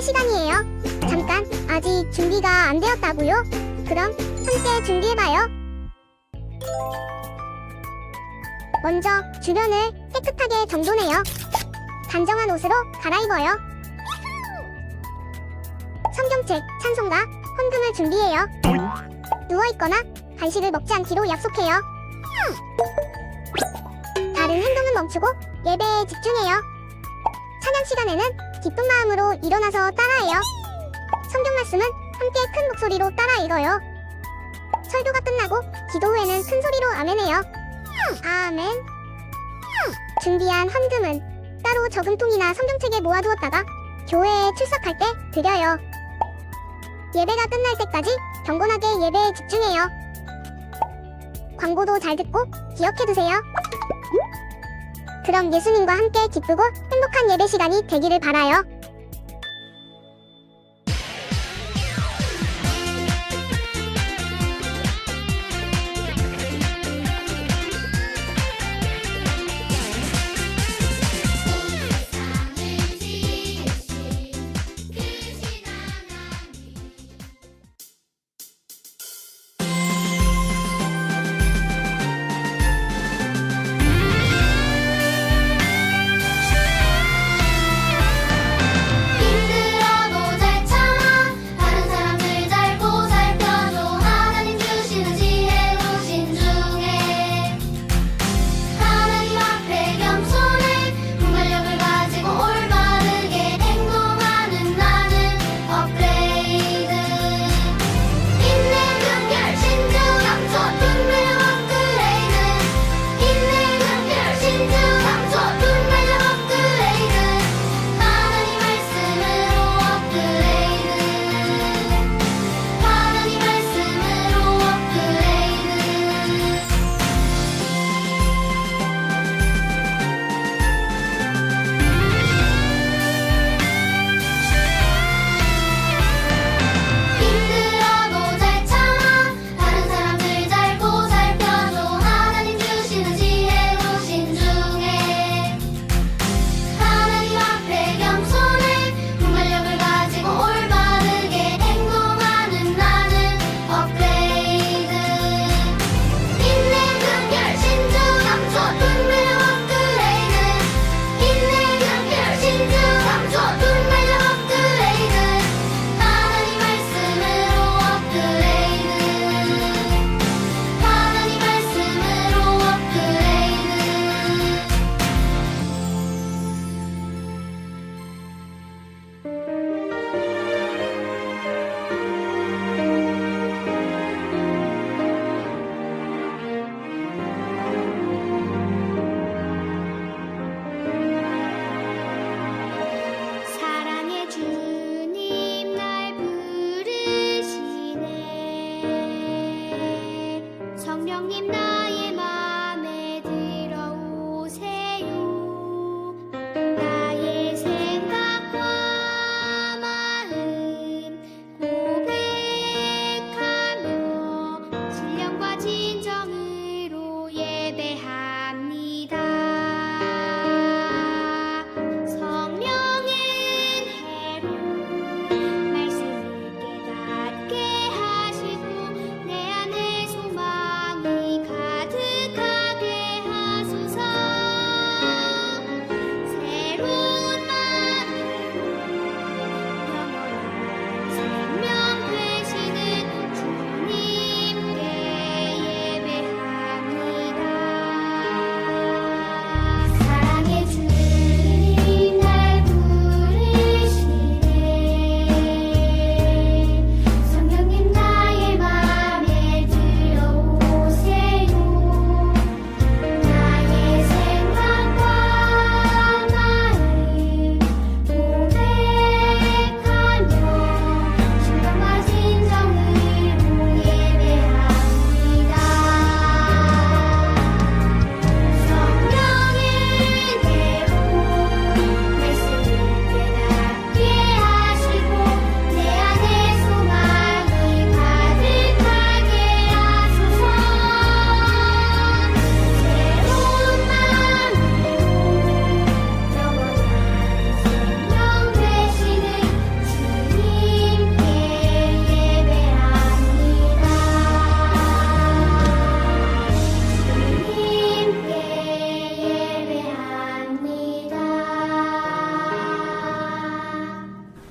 시간이에요. 잠깐, 아직 준비가 안 되었다고요? 그럼 함께 준비해봐요. 먼저 주변을 깨끗하게 정돈해요. 단정한 옷으로 갈아입어요. 성경책, 찬송가, 헌금을 준비해요. 누워있거나 간식을 먹지 않기로 약속해요. 다른 행동은 멈추고 예배에 집중해요. 찬양 시간에는 기쁜 마음으로 일어나서 따라해요. 성경 말씀은 함께 큰 목소리로 따라 읽어요. 설교가 끝나고 기도 후에는 큰 소리로 아멘해요. 아멘. 준비한 헌금은 따로 저금통이나 성경책에 모아두었다가 교회에 출석할 때 드려요. 예배가 끝날 때까지 경건하게 예배에 집중해요. 광고도 잘 듣고 기억해두세요. 그럼 예수님과 함께 기쁘고 행복한 예배 시간이 되기를 바라요.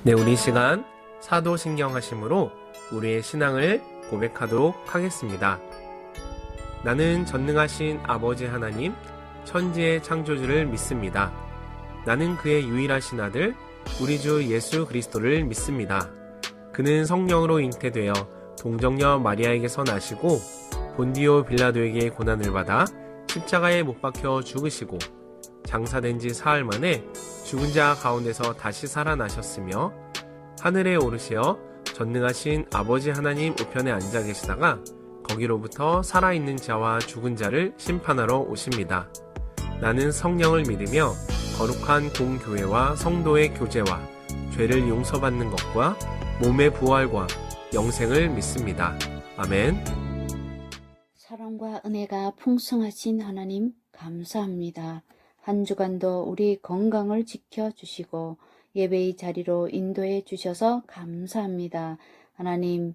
네, 우리 시간 사도신경하심으로 우리의 신앙을 고백하도록 하겠습니다. 나는 전능하신 아버지 하나님, 천지의 창조주를 믿습니다. 나는 그의 유일하신 아들, 우리 주 예수 그리스도를 믿습니다. 그는 성령으로 잉태되어 동정녀 마리아에게서 나시고 본디오 빌라도에게 고난을 받아 십자가에 못 박혀 죽으시고 장사된 지 사흘 만에 죽은 자 가운데서 다시 살아나셨으며 하늘에 오르시어 전능하신 아버지 하나님 우편에 앉아 계시다가 거기로부터 살아있는 자와 죽은 자를 심판하러 오십니다. 나는 성령을 믿으며 거룩한 공교회와 성도의 교제와 죄를 용서받는 것과 몸의 부활과 영생을 믿습니다. 아멘. 사랑과 은혜가 풍성하신 하나님 감사합니다. 한 주간도 우리 건강을 지켜주시고 예배의 자리로 인도해 주셔서 감사합니다. 하나님,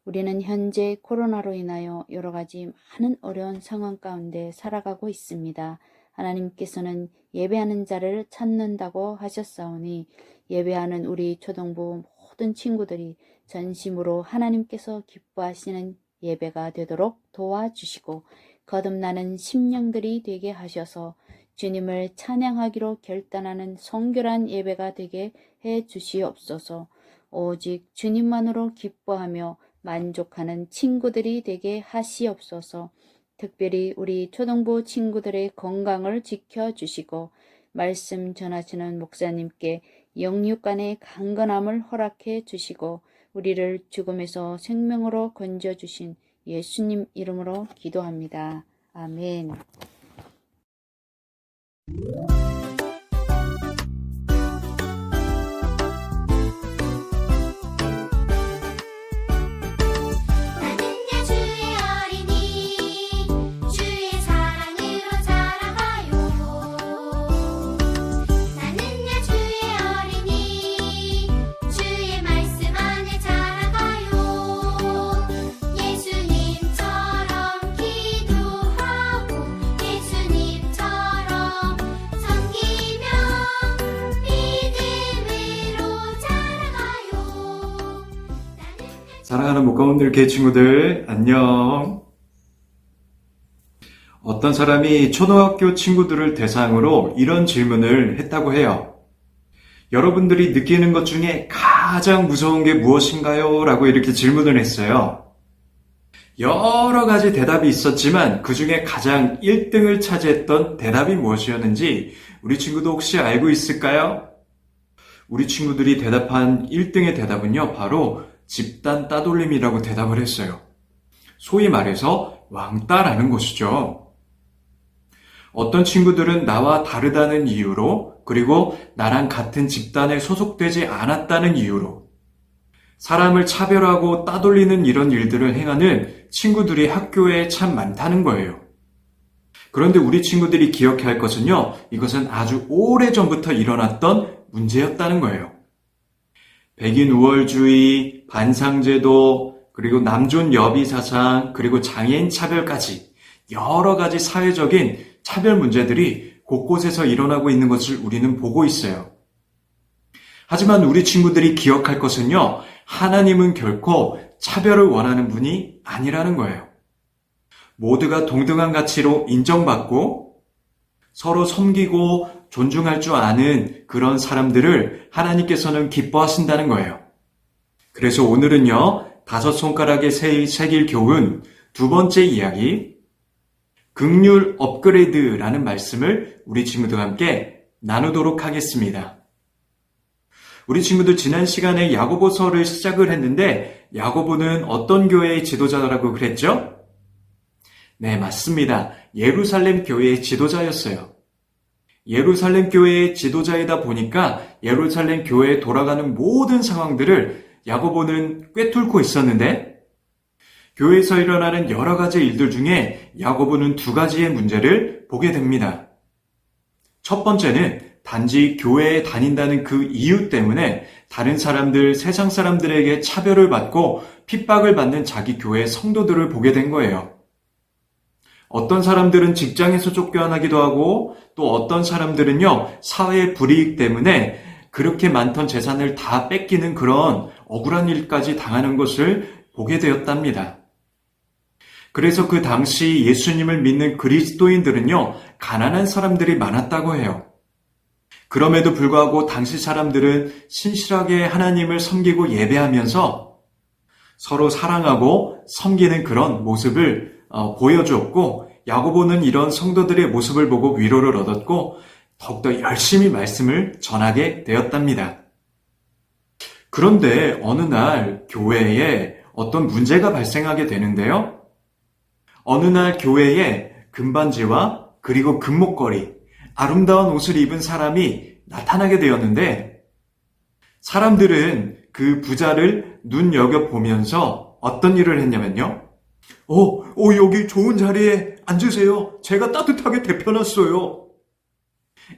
우리는 현재 코로나로 인하여 여러 가지 많은 어려운 상황 가운데 살아가고 있습니다. 하나님께서는 예배하는 자를 찾는다고 하셨사오니 예배하는 우리 초등부 모든 친구들이 전심으로 하나님께서 기뻐하시는 예배가 되도록 도와주시고 거듭나는 심령들이 되게 하셔서 주님을 찬양하기로 결단하는 성결한 예배가 되게 해 주시옵소서. 오직 주님만으로 기뻐하며 만족하는 친구들이 되게 하시옵소서. 특별히 우리 초등부 친구들의 건강을 지켜주시고 말씀 전하시는 목사님께 영육간의 강건함을 허락해 주시고 우리를 죽음에서 생명으로 건져주신 예수님 이름으로 기도합니다. 아멘. 나는야 주의 어린이 주의 사랑으로 자라가요. 나는야 주의 어린이 주의 말씀 안에 자라가요. 예수님처럼 기도하고 예수님처럼 섬기며 믿음으로 자라가요. 사랑하는 목가원들 개 친구들 안녕. 어떤 사람이 초등학교 친구들을 대상으로 이런 질문을 했다고 해요. 여러분들이 느끼는 것 중에 가장 무서운 게 무엇인가요? 라고 이렇게 질문을 했어요. 여러 가지 대답이 있었지만 그 중에 가장 1등을 차지했던 대답이 무엇이었는지 우리 친구도 혹시 알고 있을까요? 우리 친구들이 대답한 1등의 대답은요, 바로 집단 따돌림이라고 대답을 했어요. 소위 말해서 왕따라는 것이죠. 어떤 친구들은 나와 다르다는 이유로, 그리고 나랑 같은 집단에 소속되지 않았다는 이유로 사람을 차별하고 따돌리는 이런 일들을 행하는 친구들이 학교에 참 많다는 거예요. 그런데 우리 친구들이 기억해야 할 것은요, 이것은 아주 오래전부터 일어났던 문제였다는 거예요. 백인 우월주의, 반상제도, 그리고 남존 여비 사상, 그리고 장애인 차별까지 여러 가지 사회적인 차별 문제들이 곳곳에서 일어나고 있는 것을 우리는 보고 있어요. 하지만 우리 친구들이 기억할 것은요, 하나님은 결코 차별을 원하는 분이 아니라는 거예요. 모두가 동등한 가치로 인정받고 서로 섬기고 존중할 줄 아는 그런 사람들을 하나님께서는 기뻐하신다는 거예요. 그래서 오늘은요, 5손가락에 새길 교훈 두 번째 이야기, 긍휼 업그레이드라는 말씀을 우리 친구들과 함께 나누도록 하겠습니다. 우리 친구들 지난 시간에 야고보서를 시작을 했는데 야고보는 어떤 교회의 지도자라고 그랬죠? 네, 맞습니다. 예루살렘 교회의 지도자였어요. 예루살렘 교회의 지도자이다 보니까 예루살렘 교회에 돌아가는 모든 상황들을 야고보는 꿰뚫고 있었는데 교회에서 일어나는 여러 가지 일들 중에 야고보는 두 가지의 문제를 보게 됩니다. 첫 번째는 단지 교회에 다닌다는 그 이유 때문에 다른 사람들, 세상 사람들에게 차별을 받고 핍박을 받는 자기 교회의 성도들을 보게 된 거예요. 어떤 사람들은 직장에서 쫓겨나기도 하고 또 어떤 사람들은요, 사회의 불이익 때문에 그렇게 많던 재산을 다 뺏기는 그런 억울한 일까지 당하는 것을 보게 되었답니다. 그래서 그 당시 예수님을 믿는 그리스도인들은요, 가난한 사람들이 많았다고 해요. 그럼에도 불구하고 당시 사람들은 신실하게 하나님을 섬기고 예배하면서 서로 사랑하고 섬기는 그런 모습을 보여주었고, 야고보는 이런 성도들의 모습을 보고 위로를 얻었고 더욱더 열심히 말씀을 전하게 되었답니다. 그런데 어느 날 교회에 어떤 문제가 발생하게 되는데요. 어느 날 교회에 금반지와 그리고 금목걸이, 아름다운 옷을 입은 사람이 나타나게 되었는데, 사람들은 그 부자를 눈여겨보면서 어떤 일을 했냐면요. 여기 좋은 자리에 앉으세요. 제가 따뜻하게 데펴놨어요.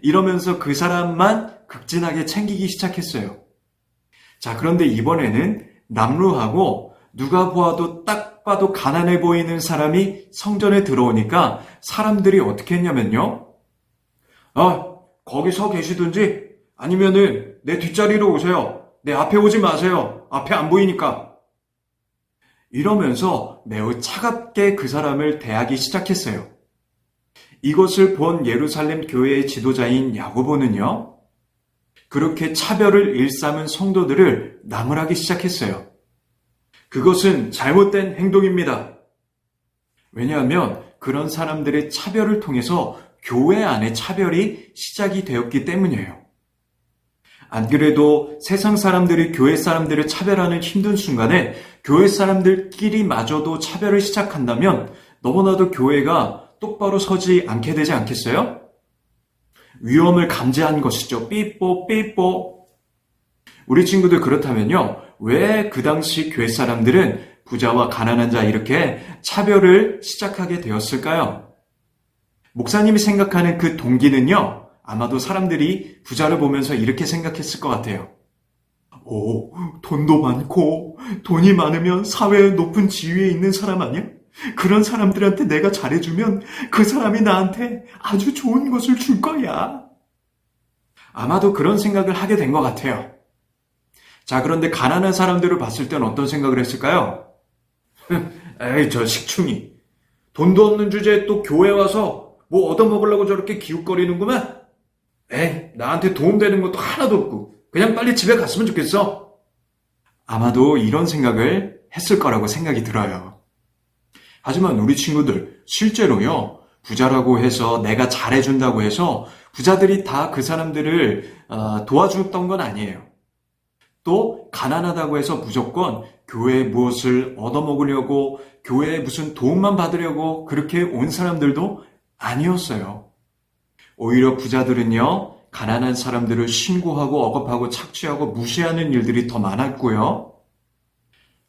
이러면서 그 사람만 극진하게 챙기기 시작했어요. 자, 그런데 이번에는 남루하고 누가 보아도 딱 봐도 가난해 보이는 사람이 성전에 들어오니까 사람들이 어떻게 했냐면요. 거기 서 계시든지 아니면은 내 뒷자리로 오세요. 내 앞에 오지 마세요. 앞에 안 보이니까. 이러면서 매우 차갑게 그 사람을 대하기 시작했어요. 이것을 본 예루살렘 교회의 지도자인 야고보는요, 그렇게 차별을 일삼은 성도들을 나무라기 시작했어요. 그것은 잘못된 행동입니다. 왜냐하면 그런 사람들의 차별을 통해서 교회 안에 차별이 시작이 되었기 때문이에요. 안 그래도 세상 사람들이 교회 사람들을 차별하는 힘든 순간에 교회 사람들끼리마저도 차별을 시작한다면 너무나도 교회가 똑바로 서지 않게 되지 않겠어요? 위험을 감지한 것이죠. 삐뽀. 우리 친구들 그렇다면요. 왜 그 당시 교회 사람들은 부자와 가난한 자 이렇게 차별을 시작하게 되었을까요? 목사님이 생각하는 그 동기는요. 아마도 사람들이 부자를 보면서 이렇게 생각했을 것 같아요. 돈도 많고 돈이 많으면 사회의 높은 지위에 있는 사람 아니야? 그런 사람들한테 내가 잘해주면 그 사람이 나한테 아주 좋은 것을 줄 거야. 아마도 그런 생각을 하게 된 것 같아요. 자, 그런데 가난한 사람들을 봤을 땐 어떤 생각을 했을까요? 에이, 저 식충이. 돈도 없는 주제에 또 교회 와서 뭐 얻어먹으려고 저렇게 기웃거리는구만? 에이, 나한테 도움되는 것도 하나도 없고 그냥 빨리 집에 갔으면 좋겠어. 아마도 이런 생각을 했을 거라고 생각이 들어요. 하지만 우리 친구들, 실제로요, 부자라고 해서 내가 잘해준다고 해서 부자들이 다 그 사람들을 도와줬던 건 아니에요. 또 가난하다고 해서 무조건 교회에 무엇을 얻어먹으려고, 교회에 무슨 도움만 받으려고 그렇게 온 사람들도 아니었어요. 오히려 부자들은요, 가난한 사람들을 신고하고 억압하고 착취하고 무시하는 일들이 더 많았고요.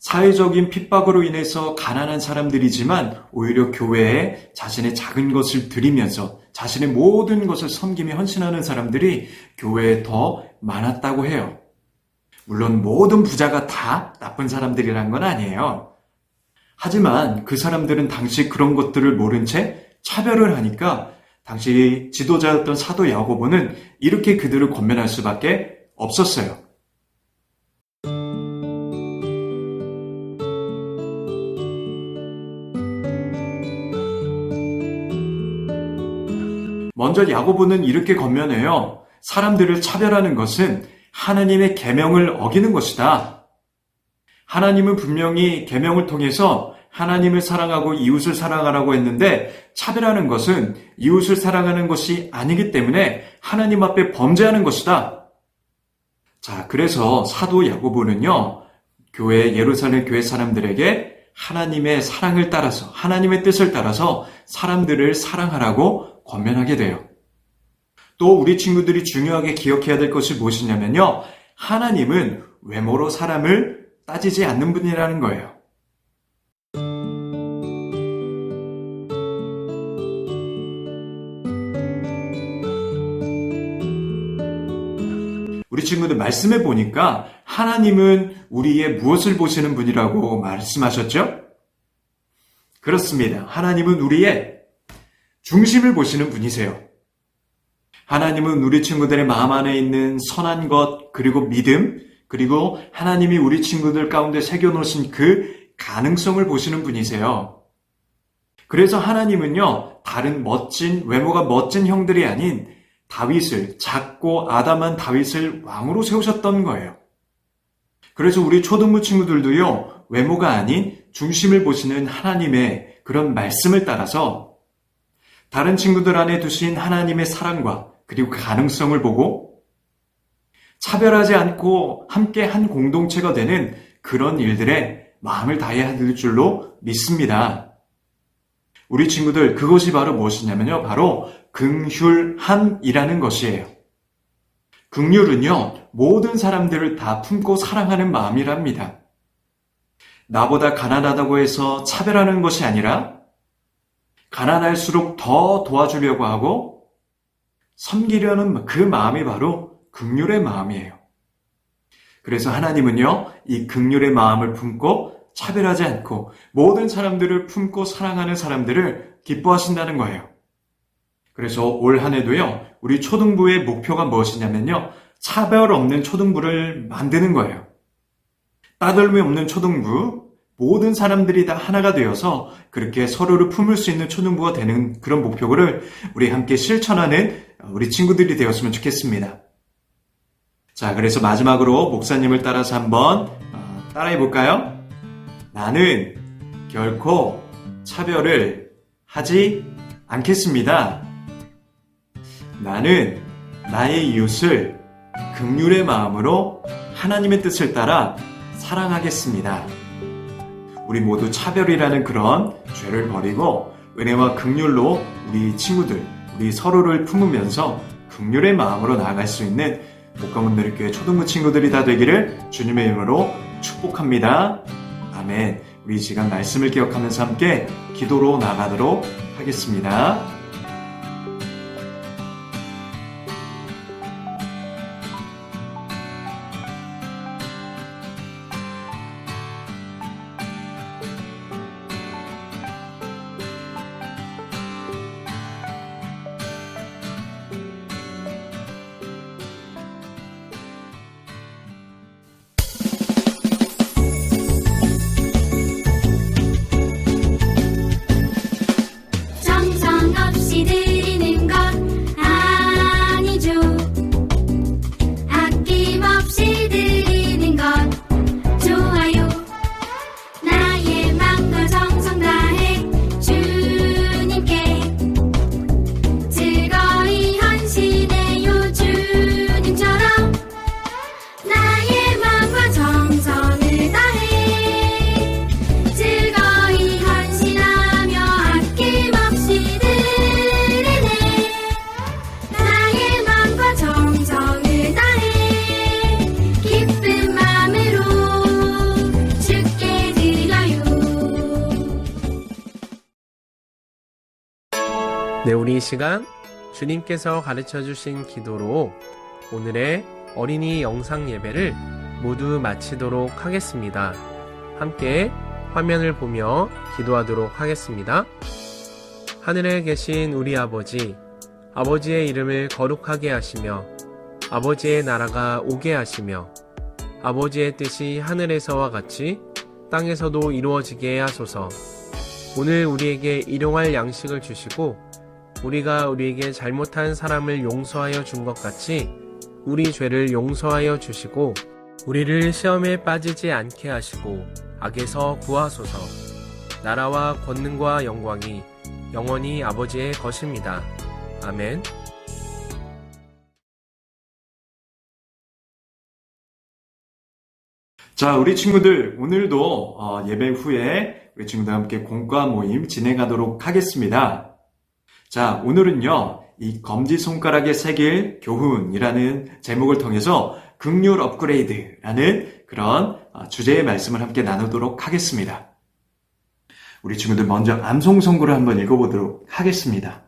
사회적인 핍박으로 인해서 가난한 사람들이지만 오히려 교회에 자신의 작은 것을 드리면서 자신의 모든 것을 섬기며 헌신하는 사람들이 교회에 더 많았다고 해요. 물론 모든 부자가 다 나쁜 사람들이란 건 아니에요. 하지만 그 사람들은 당시 그런 것들을 모른 채 차별을 하니까 당시 지도자였던 사도 야고보는 이렇게 그들을 권면할 수밖에 없었어요. 먼저 야고보는 이렇게 권면해요. 사람들을 차별하는 것은 하나님의 계명을 어기는 것이다. 하나님은 분명히 계명을 통해서 하나님을 사랑하고 이웃을 사랑하라고 했는데 차별하는 것은 이웃을 사랑하는 것이 아니기 때문에 하나님 앞에 범죄하는 것이다. 자, 그래서 사도 야고보는요, 예루살렘 교회 사람들에게 하나님의 사랑을 따라서, 하나님의 뜻을 따라서 사람들을 사랑하라고 권면하게 돼요. 또 우리 친구들이 중요하게 기억해야 될 것이 무엇이냐면요, 하나님은 외모로 사람을 따지지 않는 분이라는 거예요. 우리 친구들 말씀해 보니까 하나님은 우리의 무엇을 보시는 분이라고 말씀하셨죠? 그렇습니다. 하나님은 우리의 중심을 보시는 분이세요. 하나님은 우리 친구들의 마음 안에 있는 선한 것, 그리고 믿음, 그리고 하나님이 우리 친구들 가운데 새겨놓으신 그 가능성을 보시는 분이세요. 그래서 하나님은요, 다른 외모가 멋진 형들이 아닌 다윗을, 작고 아담한 다윗을 왕으로 세우셨던 거예요. 그래서 우리 초등부 친구들도요, 외모가 아닌 중심을 보시는 하나님의 그런 말씀을 따라서 다른 친구들 안에 두신 하나님의 사랑과 그리고 가능성을 보고 차별하지 않고 함께 한 공동체가 되는 그런 일들에 마음을 다해야 될 줄로 믿습니다. 우리 친구들, 그것이 바로 무엇이냐면요, 바로 긍휼함이라는 것이에요. 긍휼은요, 모든 사람들을 다 품고 사랑하는 마음이랍니다. 나보다 가난하다고 해서 차별하는 것이 아니라 가난할수록 더 도와주려고 하고 섬기려는 그 마음이 바로 긍휼의 마음이에요. 그래서 하나님은요, 이 긍휼의 마음을 품고 차별하지 않고 모든 사람들을 품고 사랑하는 사람들을 기뻐하신다는 거예요. 그래서 올 한 해도요, 우리 초등부의 목표가 무엇이냐면요, 차별 없는 초등부를 만드는 거예요. 따돌미 없는 초등부, 모든 사람들이 다 하나가 되어서 그렇게 서로를 품을 수 있는 초등부가 되는 그런 목표를 우리 함께 실천하는 우리 친구들이 되었으면 좋겠습니다. 자, 그래서 마지막으로 목사님을 따라서 한번 따라해 볼까요? 나는 결코 차별을 하지 않겠습니다. 나는 나의 이웃을 긍휼의 마음으로 하나님의 뜻을 따라 사랑하겠습니다. 우리 모두 차별이라는 그런 죄를 버리고 은혜와 긍휼로 우리 친구들, 우리 서로를 품으면서 긍휼의 마음으로 나아갈 수 있는 목가문대교회 초등부 친구들이 다 되기를 주님의 이름으로 축복합니다. 아멘. 우리 이 시간 말씀을 기억하면서 함께 기도로 나가도록 하겠습니다. 정성 없이 드리는 것 아니죠. 아낌없이 드리는 것 좋아요. 나의 맘과 정성 다해 주님께 즐거이 헌신해요. 주님처럼 나의 맘과 정성을 다해 즐거이 헌신하며 아낌없이 드리네. 나의 맘과 정성을 다해 기쁜 마음으로 주께 드려요. 네, 우리 이 시간 주님께서 가르쳐 주신 기도로 오늘의 어린이 영상 예배를 모두 마치도록 하겠습니다. 함께 화면을 보며 기도하도록 하겠습니다. 하늘에 계신 우리 아버지, 아버지의 이름을 거룩하게 하시며 아버지의 나라가 오게 하시며 아버지의 뜻이 하늘에서와 같이 땅에서도 이루어지게 하소서. 오늘 우리에게 일용할 양식을 주시고 우리가 우리에게 잘못한 사람을 용서하여 준 것 같이 우리 죄를 용서하여 주시고 우리를 시험에 빠지지 않게 하시고 악에서 구하소서. 나라와 권능과 영광이 영원히 아버지의 것입니다. 아멘. 자, 우리 친구들, 오늘도 예배 후에 우리 친구들과 함께 공과 모임 진행하도록 하겠습니다. 자, 오늘은요, 이 검지손가락에 새길 교훈이라는 제목을 통해서 긍휼 업그레이드라는 그런 주제의 말씀을 함께 나누도록 하겠습니다. 우리 친구들 먼저 암송 선고를 한번 읽어보도록 하겠습니다.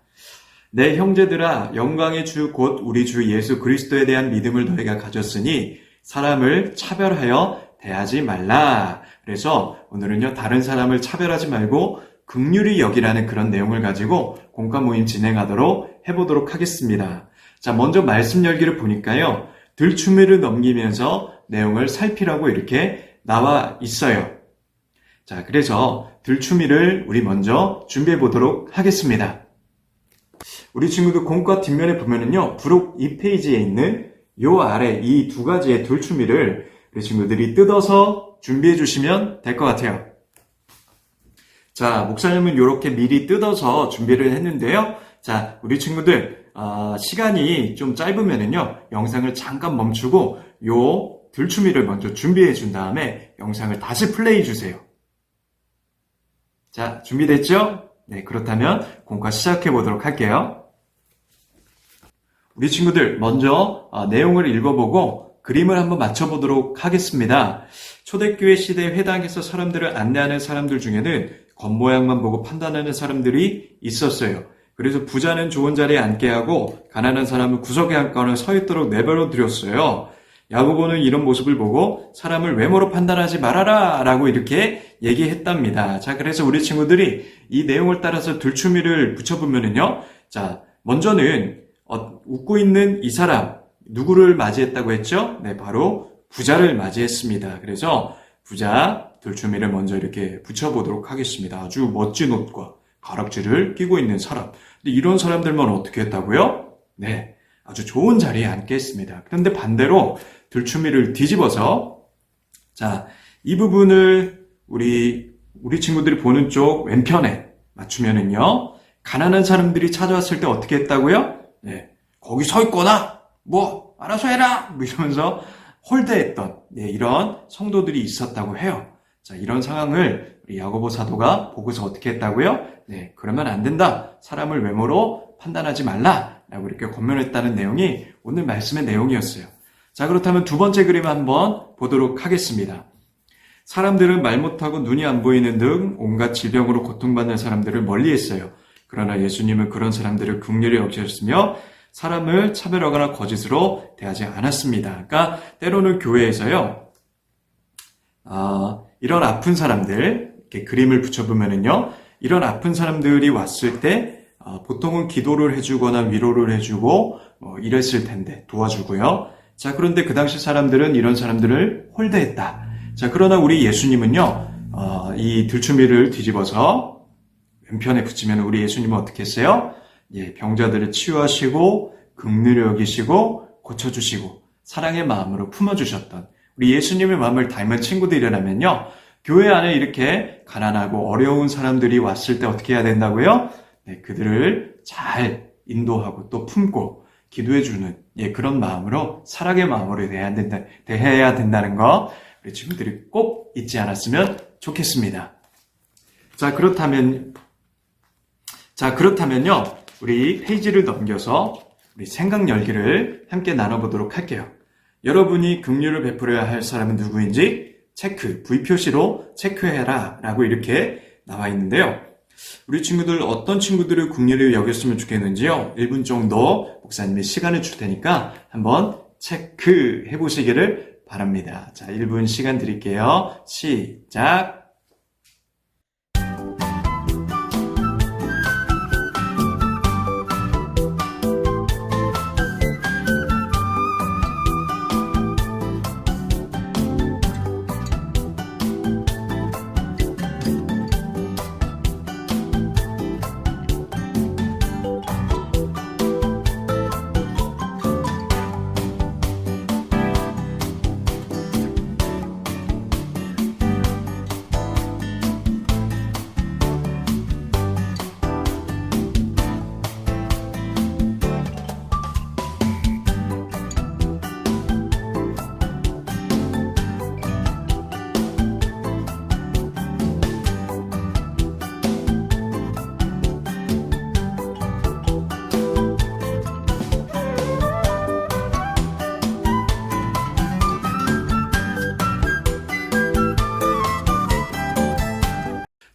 내 형제들아, 영광의 주 곧 우리 주 예수 그리스도에 대한 믿음을 너희가 가졌으니 사람을 차별하여 대하지 말라. 그래서 오늘은요, 다른 사람을 차별하지 말고 긍휼히 여기라는 그런 내용을 가지고 공과 모임 진행하도록 해보도록 하겠습니다. 자, 먼저 말씀 열기를 보니까요. 들추미를 넘기면서 내용을 살피라고 이렇게 나와 있어요. 자, 그래서 들추미를 우리 먼저 준비해 보도록 하겠습니다. 우리 친구들 공과 뒷면에 보면은요, 부록 2페이지에 있는 요 아래 이 두 가지의 들추미를 우리 친구들이 뜯어서 준비해 주시면 될 것 같아요. 자, 목사님은 이렇게 미리 뜯어서 준비를 했는데요. 자, 우리 친구들, 시간이 좀 짧으면은요, 영상을 잠깐 멈추고 요 들추미를 먼저 준비해 준 다음에 영상을 다시 플레이 주세요. 자, 준비됐죠? 네, 그렇다면 공과 시작해 보도록 할게요. 우리 친구들 먼저 내용을 읽어보고 그림을 한번 맞춰보도록 하겠습니다. 초대교회 시대 회당에서 사람들을 안내하는 사람들 중에는 겉모양만 보고 판단하는 사람들이 있었어요. 그래서 부자는 좋은 자리에 앉게 하고 가난한 사람은 구석에 앉거나 서 있도록 내버려 두었어요. 야고보는 이런 모습을 보고 사람을 외모로 판단하지 말아라 라고 이렇게 얘기했답니다. 자, 그래서 우리 친구들이 이 내용을 따라서 들추미를 붙여보면은요. 자, 먼저는 웃고 있는 이 사람 누구를 맞이했다고 했죠? 네, 바로 부자를 맞이했습니다. 그래서 부자 들추미를 먼저 이렇게 붙여보도록 하겠습니다. 아주 멋진 옷과 가락지를 끼고 있는 사람. 근데 이런 사람들만 어떻게 했다고요? 네, 아주 좋은 자리에 앉게 했습니다. 그런데 반대로 들추미를 뒤집어서 자, 이 부분을 우리 친구들이 보는 쪽 왼편에 맞추면은요. 가난한 사람들이 찾아왔을 때 어떻게 했다고요? 네, 거기 서 있거나 뭐 알아서 해라 뭐 이러면서 홀대했던 이런 성도들이 있었다고 해요. 자, 이런 상황을 우리 야고보 사도가 보고서 어떻게 했다고요? 네, 그러면 안 된다. 사람을 외모로 판단하지 말라라고 이렇게 권면했다는 내용이 오늘 말씀의 내용이었어요. 자, 그렇다면 두 번째 그림 한번 보도록 하겠습니다. 사람들은 말 못하고 눈이 안 보이는 등 온갖 질병으로 고통받는 사람들을 멀리했어요. 그러나 예수님은 그런 사람들을 긍휼히 여기셨으며 사람을 차별하거나 거짓으로 대하지 않았습니다. 그러니까 때로는 교회에서요, 이런 아픈 사람들 이렇게 그림을 붙여보면은요, 이런 아픈 사람들이 왔을 때 보통은 기도를 해주거나 위로를 해주고 이랬을 텐데 도와주고요. 자, 그런데 그 당시 사람들은 이런 사람들을 홀대했다. 자, 그러나 우리 예수님은요, 이 들추미를 뒤집어서 왼편에 붙이면 우리 예수님은 어떻게 했어요? 예, 병자들을 치유하시고 긍휼히 여기시고 고쳐주시고 사랑의 마음으로 품어주셨던 우리 예수님의 마음을 닮은 친구들이라면요, 교회 안에 이렇게 가난하고 어려운 사람들이 왔을 때 어떻게 해야 된다고요? 네, 그들을 잘 인도하고 또 품고 기도해주는 그런 마음으로 사랑의 마음으로 대해야 된다는 거 우리 친구들이 꼭 잊지 않았으면 좋겠습니다. 자, 그렇다면요, 우리 페이지를 넘겨서 우리 생각 열기를 함께 나눠보도록 할게요. 여러분이 긍휼을 베풀어야 할 사람은 누구인지 체크, V 표시로 체크해라 라고 이렇게 나와 있는데요. 우리 친구들 어떤 친구들을 긍휼히 여겼으면 좋겠는지요? 1분 정도 목사님이 시간을 줄 테니까 한번 체크해 보시기를 바랍니다. 자, 1분 시간 드릴게요. 시작!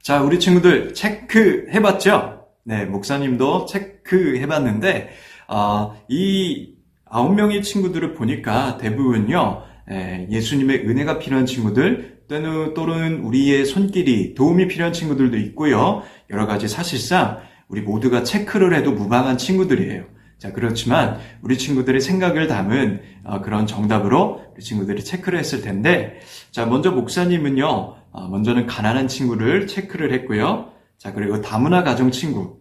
자, 우리 친구들 체크해봤죠? 네, 목사님도 체크해봤는데 이 9명의 친구들을 보니까 대부분요, 예수님의 은혜가 필요한 친구들, 또는 우리의 손길이 도움이 필요한 친구들도 있고요. 여러 가지 사실상 우리 모두가 체크를 해도 무방한 친구들이에요. 자, 그렇지만 우리 친구들의 생각을 담은 그런 정답으로 우리 친구들이 체크를 했을 텐데, 자, 먼저 목사님은요, 먼저는 가난한 친구를 체크를 했고요. 자, 그리고 다문화 가정 친구,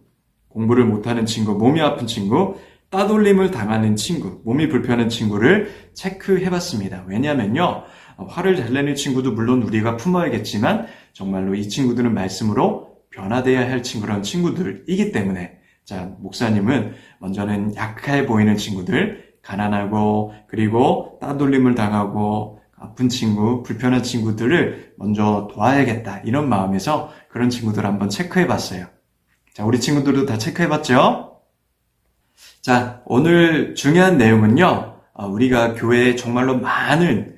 공부를 못하는 친구, 몸이 아픈 친구, 따돌림을 당하는 친구, 몸이 불편한 친구를 체크해봤습니다. 왜냐면요, 화를 잘 내는 친구도 물론 우리가 품어야겠지만 정말로 이 친구들은 말씀으로 변화돼야 할 그런 친구들이기 때문에, 자, 목사님은 먼저는 약해 보이는 친구들, 가난하고 그리고 따돌림을 당하고 아픈 친구, 불편한 친구들을 먼저 도와야겠다, 이런 마음에서 그런 친구들 한번 체크해봤어요. 자, 우리 친구들도 다 체크해봤죠? 자, 오늘 중요한 내용은요, 우리가 교회에 정말로 많은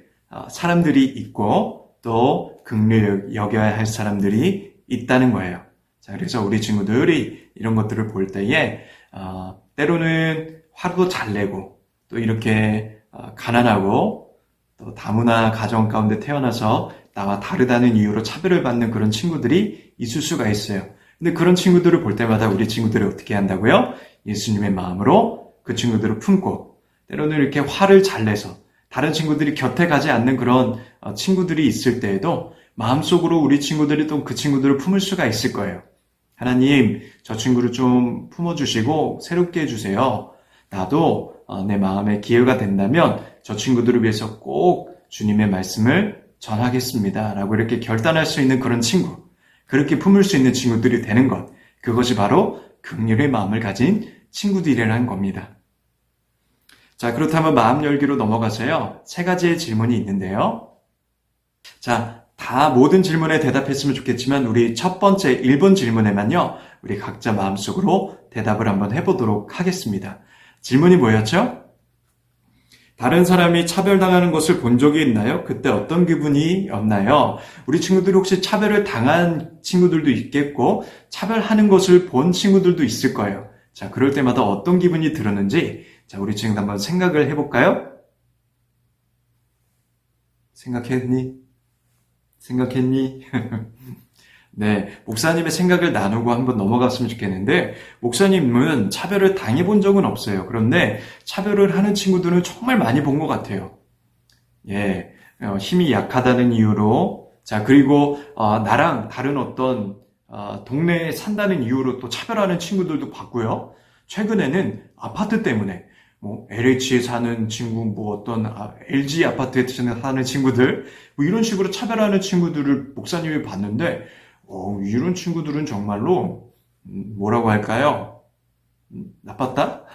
사람들이 있고 또 긍휼히 여겨야 할 사람들이 있다는 거예요. 자, 그래서 우리 친구들이 이런 것들을 볼 때에 때로는 화도 잘 내고 또 이렇게 가난하고 또 다문화 가정 가운데 태어나서 나와 다르다는 이유로 차별을 받는 그런 친구들이 있을 수가 있어요. 근데 그런 친구들을 볼 때마다 우리 친구들이 어떻게 한다고요? 예수님의 마음으로 그 친구들을 품고, 때로는 이렇게 화를 잘 내서 다른 친구들이 곁에 가지 않는 그런 친구들이 있을 때에도 마음속으로 우리 친구들이 또 그 친구들을 품을 수가 있을 거예요. 하나님, 저 친구를 좀 품어주시고 새롭게 해주세요. 나도 내 마음에 기회가 된다면 저 친구들을 위해서 꼭 주님의 말씀을 전하겠습니다. 라고 이렇게 결단할 수 있는 그런 친구, 그렇게 품을 수 있는 친구들이 되는 것, 그것이 바로 긍휼의 마음을 가진 친구들이라는 겁니다. 자, 그렇다면 마음 열기로 넘어가서요, 3가지의 질문이 있는데요. 자, 다 모든 질문에 대답했으면 좋겠지만 우리 첫 번째 1번 질문에만요, 우리 각자 마음속으로 대답을 한번 해보도록 하겠습니다. 질문이 뭐였죠? 다른 사람이 차별당하는 것을 본 적이 있나요? 그때 어떤 기분이었나요? 우리 친구들이 혹시 차별을 당한 친구들도 있겠고 차별하는 것을 본 친구들도 있을 거예요. 자, 그럴 때마다 어떤 기분이 들었는지, 자, 우리 친구들 한번 생각을 해볼까요? 생각했니? 네, 목사님의 생각을 나누고 한번 넘어갔으면 좋겠는데, 목사님은 차별을 당해본 적은 없어요. 그런데 차별을 하는 친구들은 정말 많이 본 것 같아요. 예, 힘이 약하다는 이유로, 자, 그리고 나랑 다른 어떤 동네에 산다는 이유로 또 차별하는 친구들도 봤고요. 최근에는 아파트 때문에 뭐 LH에 사는 친구, 뭐 어떤 LG 아파트에 사는 친구들, 뭐 이런 식으로 차별하는 친구들을 목사님이 봤는데, 이런 친구들은 정말로 뭐라고 할까요? 나빴다?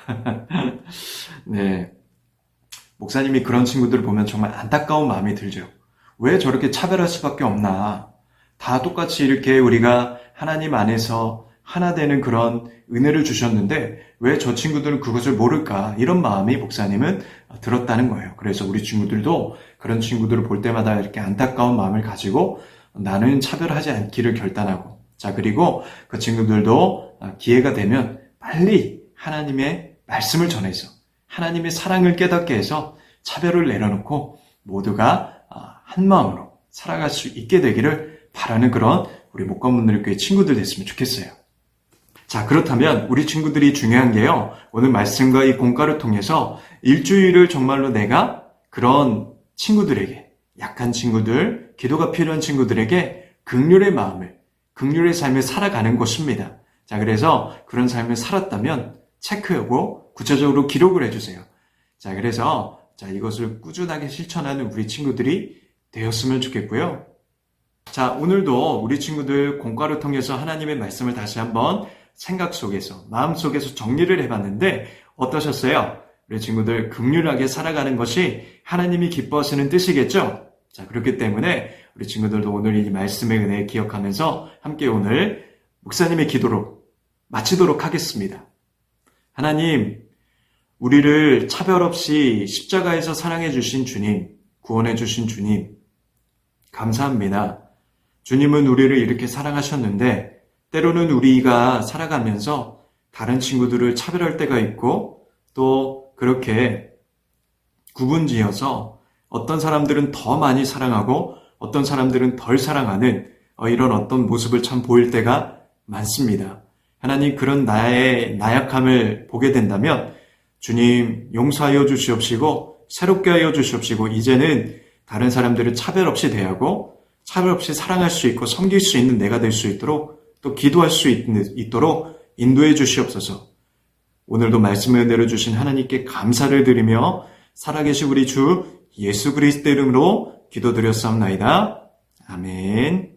네, 목사님이 그런 친구들을 보면 정말 안타까운 마음이 들죠. 왜 저렇게 차별할 수밖에 없나? 다 똑같이 이렇게 우리가 하나님 안에서 하나 되는 그런 은혜를 주셨는데 왜 저 친구들은 그것을 모를까? 이런 마음이 목사님은 들었다는 거예요. 그래서 우리 친구들도 그런 친구들을 볼 때마다 이렇게 안타까운 마음을 가지고 나는 차별하지 않기를 결단하고, 자, 그리고 그 친구들도 기회가 되면 빨리 하나님의 말씀을 전해서 하나님의 사랑을 깨닫게 해서 차별을 내려놓고 모두가 한 마음으로 살아갈 수 있게 되기를 바라는 그런 우리 목관문들교회 친구들 됐으면 좋겠어요. 자, 그렇다면 우리 친구들이 중요한 게요, 오늘 말씀과 이 공과를 통해서 일주일을 정말로 내가 그런 친구들에게, 약한 친구들, 기도가 필요한 친구들에게 긍휼의 마음을, 긍휼의 삶을 살아가는 것입니다. 자, 그래서 그런 삶을 살았다면 체크하고 구체적으로 기록을 해주세요. 자, 그래서 이것을 꾸준하게 실천하는 우리 친구들이 되었으면 좋겠고요. 자, 오늘도 우리 친구들 공과를 통해서 하나님의 말씀을 다시 한번 생각 속에서, 마음 속에서 정리를 해봤는데 어떠셨어요? 우리 친구들 긍휼하게 살아가는 것이 하나님이 기뻐하시는 뜻이겠죠? 자, 그렇기 때문에 우리 친구들도 오늘 이 말씀의 은혜 기억하면서 함께 오늘 목사님의 기도로 마치도록 하겠습니다. 하나님, 우리를 차별 없이 십자가에서 사랑해 주신 주님, 구원해 주신 주님, 감사합니다. 주님은 우리를 이렇게 사랑하셨는데 때로는 우리가 살아가면서 다른 친구들을 차별할 때가 있고 또 그렇게 구분지어서 어떤 사람들은 더 많이 사랑하고 어떤 사람들은 덜 사랑하는 이런 어떤 모습을 참 보일 때가 많습니다. 하나님, 그런 나의 나약함을 보게 된다면 주님 용서하여 주시옵시고 새롭게 하여 주시옵시고 이제는 다른 사람들을 차별 없이 대하고 차별 없이 사랑할 수 있고 섬길 수 있는 내가 될 수 있도록 또 기도할 수 있도록 인도해 주시옵소서. 오늘도 말씀을 내려주신 하나님께 감사를 드리며 살아계신 우리 주 예수 그리스도 이름으로 기도드렸사옵나이다. 아멘.